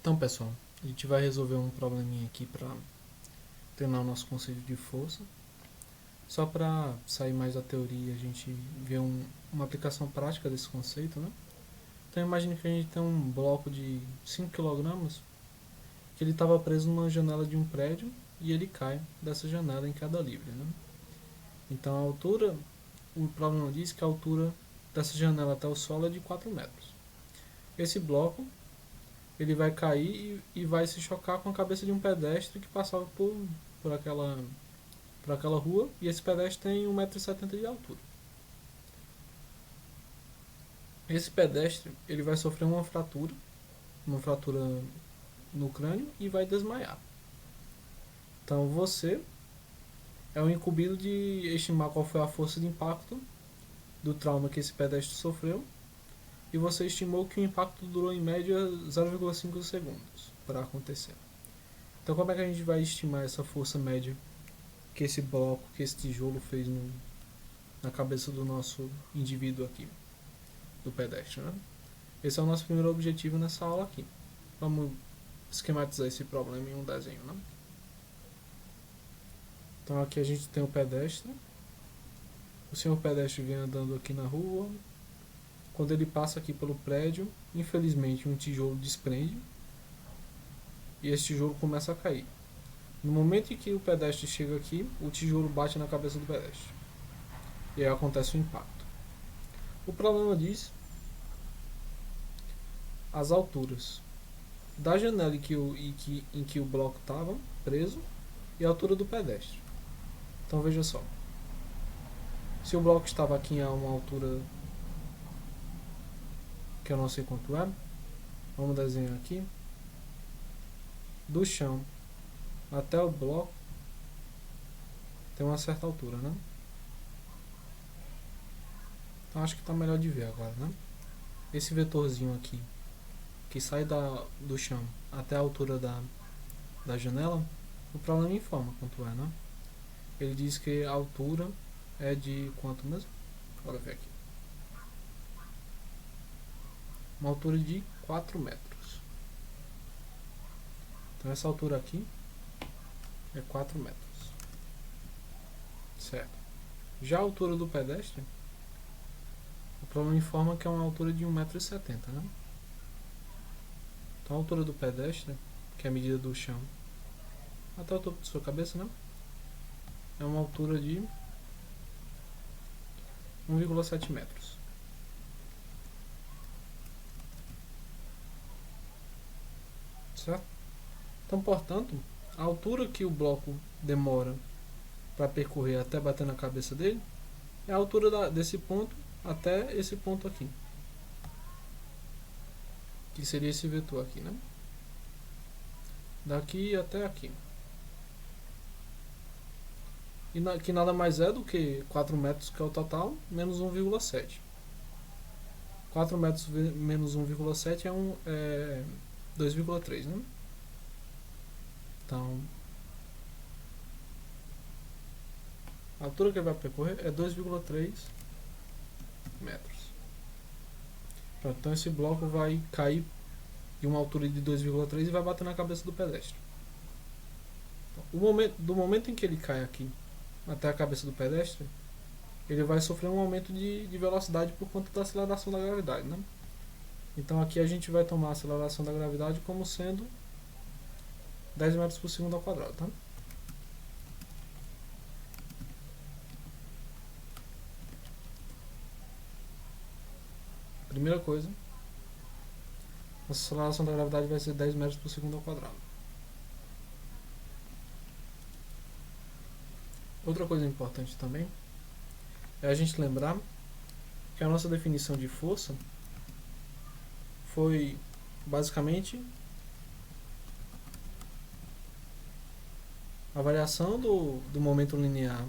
Então, pessoal, a gente vai resolver um probleminha aqui para treinar o nosso conceito de força. Só para sair mais da teoria, a gente vê uma aplicação prática desse conceito, né? Então, imagine que a gente tem um bloco de 5 kg que ele estava preso numa janela de um prédio e ele cai dessa janela em queda livre, né? Então, a altura, o problema diz que a altura dessa janela até o solo é de 4 metros. Esse bloco ele vai cair e vai se chocar com a cabeça de um pedestre que passava por aquela rua, e esse pedestre tem 1,70 m de altura. Esse pedestre ele vai sofrer uma fratura no crânio e vai desmaiar. Então você é o incumbido de estimar qual foi a força de impacto do trauma que esse pedestre sofreu, e você estimou que o impacto durou em média 0,5 segundos para acontecer. Então como é que a gente vai estimar essa força média que esse bloco, que esse tijolo fez na cabeça do nosso indivíduo aqui, do pedestre, né? Esse é o nosso primeiro objetivo nessa aula aqui. Vamos esquematizar esse problema em um desenho, né? Então aqui a gente tem o pedestre. O senhor pedestre vem andando aqui na rua. Quando ele passa aqui pelo prédio, infelizmente um tijolo desprende e esse tijolo começa a cair. No momento em que o pedestre chega aqui, o tijolo bate na cabeça do pedestre e aí acontece o impacto. O problema diz as alturas da janela em que o bloco estava preso e a altura do pedestre. Então veja só, se o bloco estava aqui a uma altura que eu não sei quanto é, vamos desenhar aqui, do chão até o bloco tem uma certa altura, né? Então acho que está melhor de ver agora, né? Esse vetorzinho aqui que sai do chão até a altura da janela, o problema informa quanto é, né? Ele diz que a altura é de quanto mesmo? Bora ver aqui. Uma altura de 4 metros. Então essa altura aqui é 4 metros. Certo. Já a altura do pedestre, o problema informa que é uma altura de 1,70 m, né? Então a altura do pedestre, que é a medida do chão até o topo de sua cabeça, né? É uma altura de 1,7 metros. Certo? Então, portanto, a altura que o bloco demora para percorrer até bater na cabeça dele é a altura desse ponto até esse ponto aqui, que seria esse vetor aqui, né? Daqui até aqui. Que nada mais é do que 4 metros, que é o total, menos 1,7. 4 metros menos 1,7 é 2,3, né? Então, a altura que ele vai percorrer é 2,3 metros. Pronto, então esse bloco vai cair de uma altura de 2,3 e vai bater na cabeça do pedestre. Do momento em que ele cai aqui até a cabeça do pedestre, ele vai sofrer um aumento de velocidade por conta da aceleração da gravidade, né? Então aqui a gente vai tomar a aceleração da gravidade como sendo 10 metros por segundo ao quadrado, tá? Primeira coisa, a aceleração da gravidade vai ser 10 metros por segundo ao quadrado. Outra coisa importante também é a gente lembrar que a nossa definição de força foi basicamente a variação do momento linear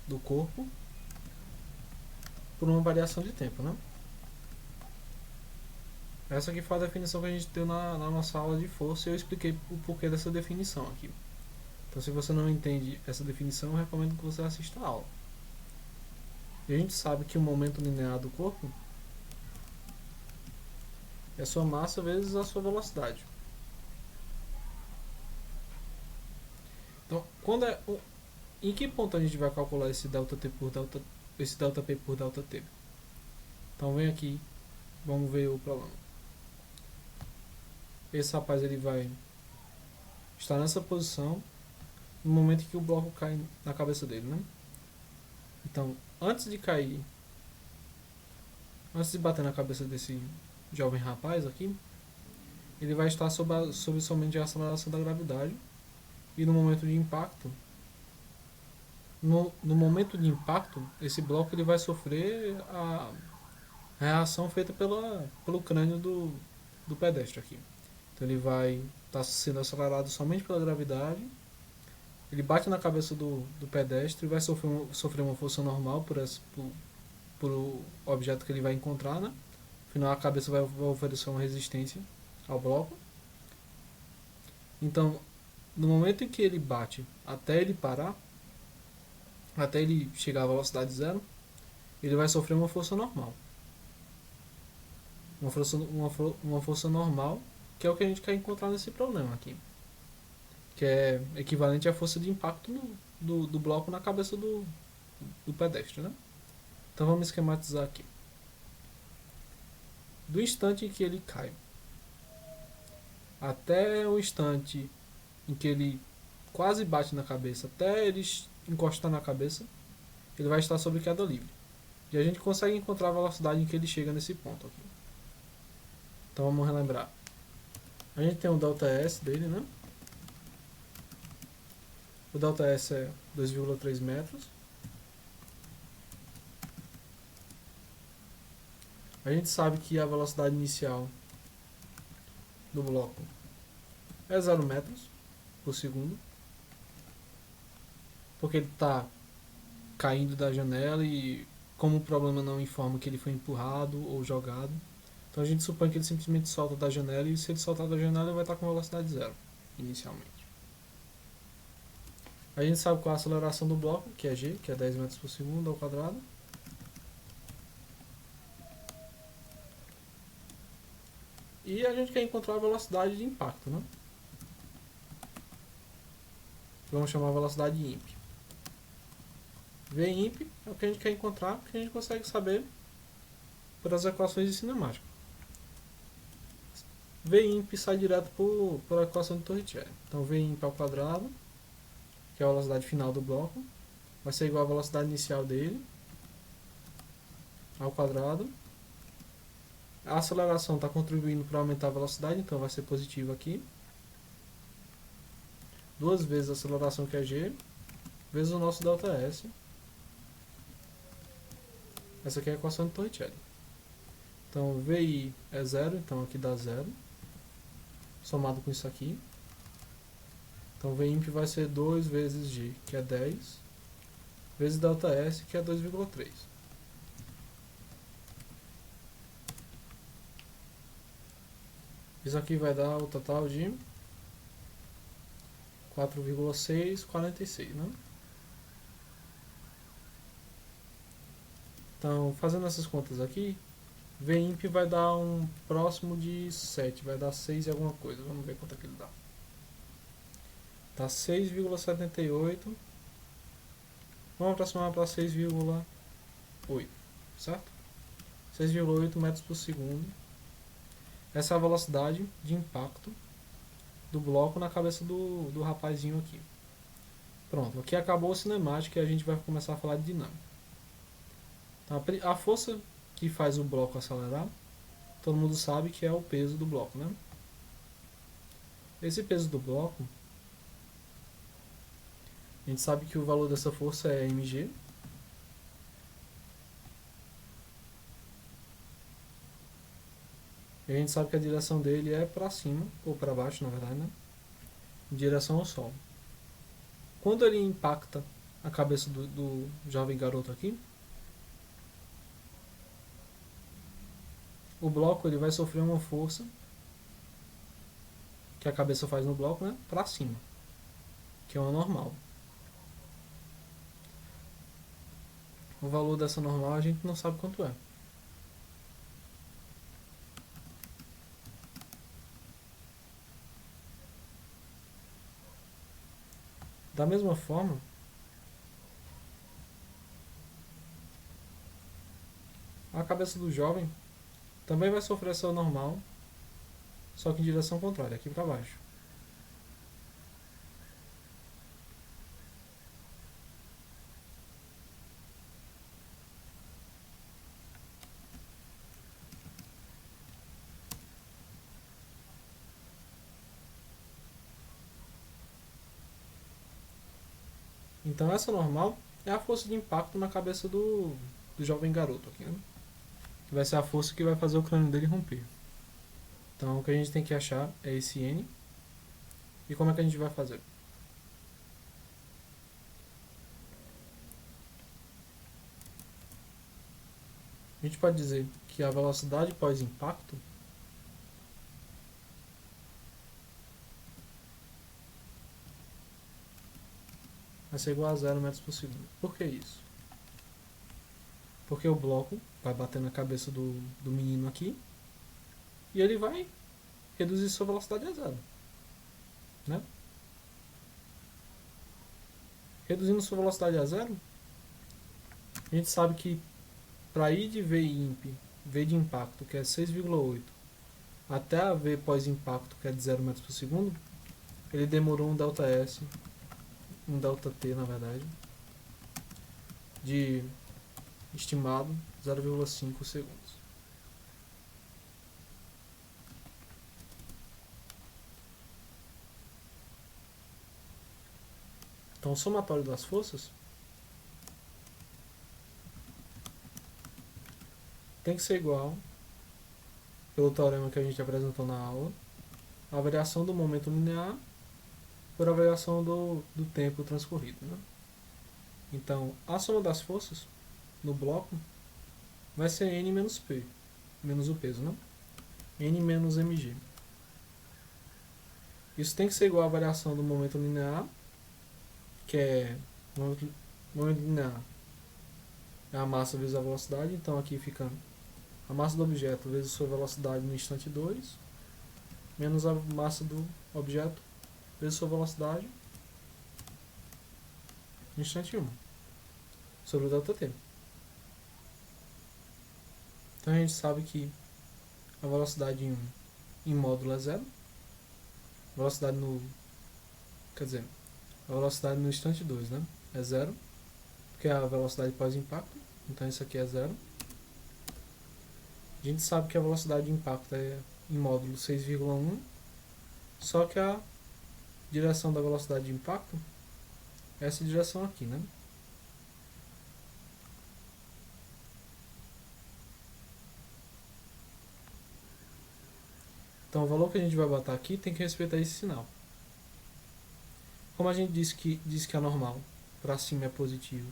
do corpo por uma variação de tempo, né? Essa aqui foi a definição que a gente deu na nossa aula de força e eu expliquei o porquê dessa definição aqui. Então, se você não entende essa definição, eu recomendo que você assista a aula. E a gente sabe que o momento linear do corpo é a sua massa vezes a sua velocidade. Então, em que ponto a gente vai calcular esse delta T por delta, esse delta P por delta T? Então vem aqui, vamos ver o problema. Esse rapaz ele vai estar nessa posição no momento em que o bloco cai na cabeça dele, né? Então, antes de cair, antes de bater na cabeça desse jovem rapaz aqui, ele vai estar sob somente a aceleração da gravidade, e no momento de impacto, no momento de impacto, esse bloco ele vai sofrer a reação feita pelo crânio do pedestre aqui. Então ele vai estar sendo acelerado somente pela gravidade, ele bate na cabeça do pedestre e vai sofrer uma força normal por o objeto que ele vai encontrar, né? Afinal, a cabeça vai oferecer uma resistência ao bloco. Então, no momento em que ele bate até ele parar, até ele chegar à velocidade zero, ele vai sofrer uma força normal. Uma força normal, que é o que a gente quer encontrar nesse problema aqui. Que é equivalente à força de impacto do bloco na cabeça do pedestre, né? Então vamos esquematizar aqui. Do instante em que ele cai até o instante em que ele quase bate na cabeça, até ele encostar na cabeça, ele vai estar sob queda livre. E a gente consegue encontrar a velocidade em que ele chega nesse ponto aqui. Então vamos relembrar. A gente tem o ΔS dele, né? O ΔS é 2,3 metros. A gente sabe que a velocidade inicial do bloco é 0 metros por segundo, porque ele está caindo da janela e, como o problema não informa que ele foi empurrado ou jogado, então a gente supõe que ele simplesmente solta da janela, e se ele soltar da janela ele vai estar com velocidade zero inicialmente. A gente sabe qual é a aceleração do bloco, que é g, que é 10 metros por segundo ao quadrado. E a gente quer encontrar a velocidade de impacto, né? Vamos chamar a velocidade de imp. V imp é o que a gente quer encontrar, que a gente consegue saber por as equações de cinemática. V imp sai direto por a equação de Torricelli. Então V imp ao quadrado, que é a velocidade final do bloco, vai ser igual à velocidade inicial dele ao quadrado. A aceleração está contribuindo para aumentar a velocidade, então vai ser positivo aqui. Duas vezes a aceleração, que é g, vezes o nosso ΔS. Essa aqui é a equação de Torricelli. Então VI é zero, então aqui dá zero, somado com isso aqui. Então Vimp vai ser 2 vezes g, que é 10, vezes ΔS, que é 2,3. Isso aqui vai dar o total de 4,646, né? Então, fazendo essas contas aqui, Vimp vai dar um próximo de 7, vai dar 6 e alguma coisa. Vamos ver quanto é que ele dá. Dá 6,78. Vamos aproximar para 6,8, certo? 6,8 metros por segundo. Essa é a velocidade de impacto do bloco na cabeça do rapazinho aqui. Pronto, aqui acabou a cinemática e a gente vai começar a falar de dinâmica. Então, a força que faz o bloco acelerar, todo mundo sabe que é o peso do bloco, né? Esse peso do bloco, a gente sabe que o valor dessa força é mg. E a gente sabe que a direção dele é para cima, ou para baixo, na verdade, né? Em direção ao Sol. Quando ele impacta a cabeça do jovem garoto aqui, o bloco ele vai sofrer uma força que a cabeça faz no bloco, né? Para cima, que é uma normal. O valor dessa normal a gente não sabe quanto é. Da mesma forma, a cabeça do jovem também vai sofrer ação normal, só que em direção contrária, aqui para baixo. Então essa normal é a força de impacto na cabeça do jovem garoto aqui, né? Que vai ser a força que vai fazer o crânio dele romper. Então o que a gente tem que achar é esse N. E como é que a gente vai fazer? A gente pode dizer que a velocidade pós-impacto vai ser igual a 0 metros por segundo. Por que isso? Porque o bloco vai bater na cabeça do menino aqui e ele vai reduzir sua velocidade a 0. Né? Reduzindo sua velocidade a 0, a gente sabe que para ir de V imp, V de impacto, que é 6,8, até a V pós-impacto, que é de 0 metros por segundo, ele demorou um ΔS, um ΔT na verdade, de estimado 0,5 segundos. Então o somatório das forças tem que ser igual, pelo teorema que a gente apresentou na aula, a variação do momento linear por a variação do tempo transcorrido. Né? Então, a soma das forças no bloco vai ser N menos P, menos o peso, né? N menos mg. Isso tem que ser igual à variação do momento linear, que é momento linear é a massa vezes a velocidade, então aqui fica a massa do objeto vezes sua velocidade no instante 2, menos a massa do objeto vezes sua velocidade no instante 1, sobre o ΔT. Então a gente sabe que a velocidade em módulo é 0, velocidade no, quer dizer, a velocidade no instante 2, né, é 0, que é a velocidade pós-impacto, então isso aqui é 0. A gente sabe que a velocidade de impacto é em módulo 6,1, só que a direção da velocidade de impacto é essa direção aqui, né? Então o valor que a gente vai botar aqui tem que respeitar esse sinal. Como a gente disse que a normal para cima é positiva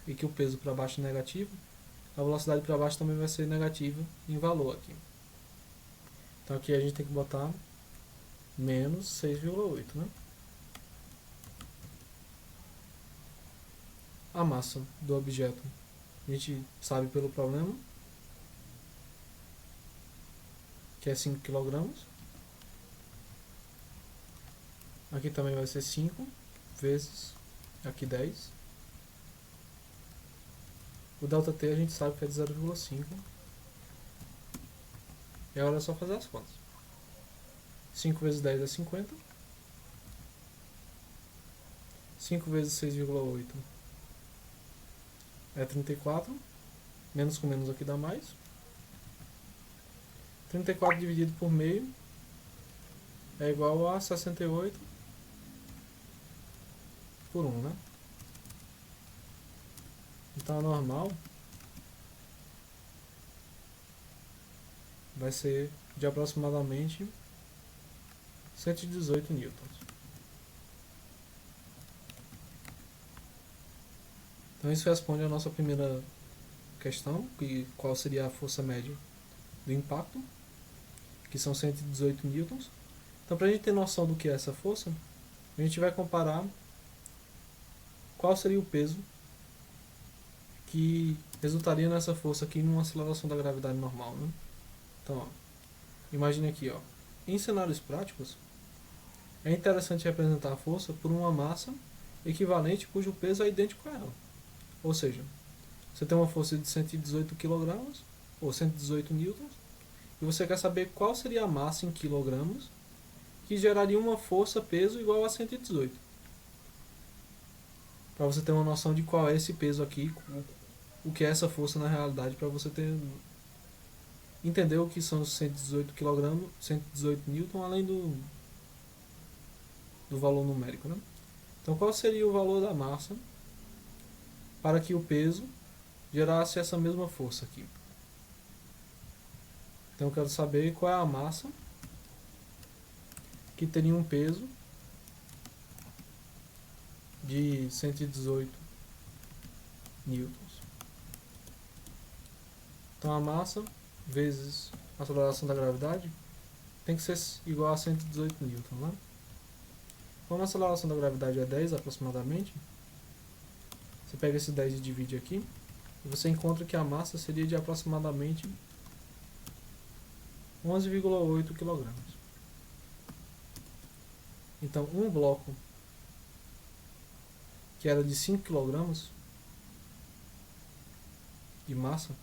e que o peso para baixo é negativo, a velocidade para baixo também vai ser negativa em valor aqui. Então aqui a gente tem que botar menos 6,8, né? A massa do objeto a gente sabe pelo problema que é 5 kg. Aqui também vai ser 5 vezes aqui 10. O ΔT a gente sabe que é de 0,5. E agora é só fazer as contas. 5 vezes 10 é 50. 5 vezes 6,8 é 34. Menos com menos aqui dá mais. 34 dividido por meio é igual a 68 por 1, né? Então a normal vai ser de aproximadamente 118 newtons. Então isso responde a nossa primeira questão, que qual seria a força média do impacto, que são 118 newtons. Então para a gente ter noção do que é essa força, a gente vai comparar qual seria o peso que resultaria nessa força aqui numa aceleração da gravidade normal, né? Então, ó, imagine aqui, ó, em cenários práticos, é interessante representar a força por uma massa equivalente cujo peso é idêntico a ela. Ou seja, você tem uma força de 118 kg ou 118 newtons e você quer saber qual seria a massa em quilogramas que geraria uma força-peso igual a 118. Para você ter uma noção de qual é esse peso aqui, o que é essa força na realidade, para você entender o que são os 118 kg, 118 newton, além do valor numérico, né? Então, qual seria o valor da massa para que o peso gerasse essa mesma força aqui? Então, eu quero saber qual é a massa que teria um peso de 118 newtons. Então, a massa vezes a aceleração da gravidade tem que ser igual a 118 newtons, né? Como a aceleração da gravidade é 10 aproximadamente, você pega esse 10 e divide aqui, e você encontra que a massa seria de aproximadamente 11,8 kg. Então, um bloco que era de 5 kg de massa,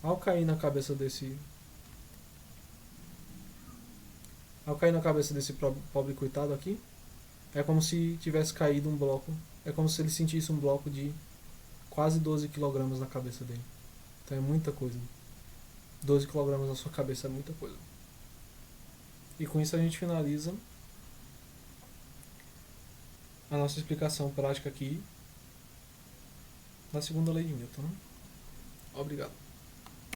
ao cair na cabeça desse pobre coitado aqui, é como se tivesse caído um bloco, é como se ele sentisse um bloco de quase 12 kg na cabeça dele. Então é muita coisa. 12 kg na sua cabeça é muita coisa. E com isso a gente finaliza a nossa explicação prática aqui da segunda lei de Newton. Obrigado.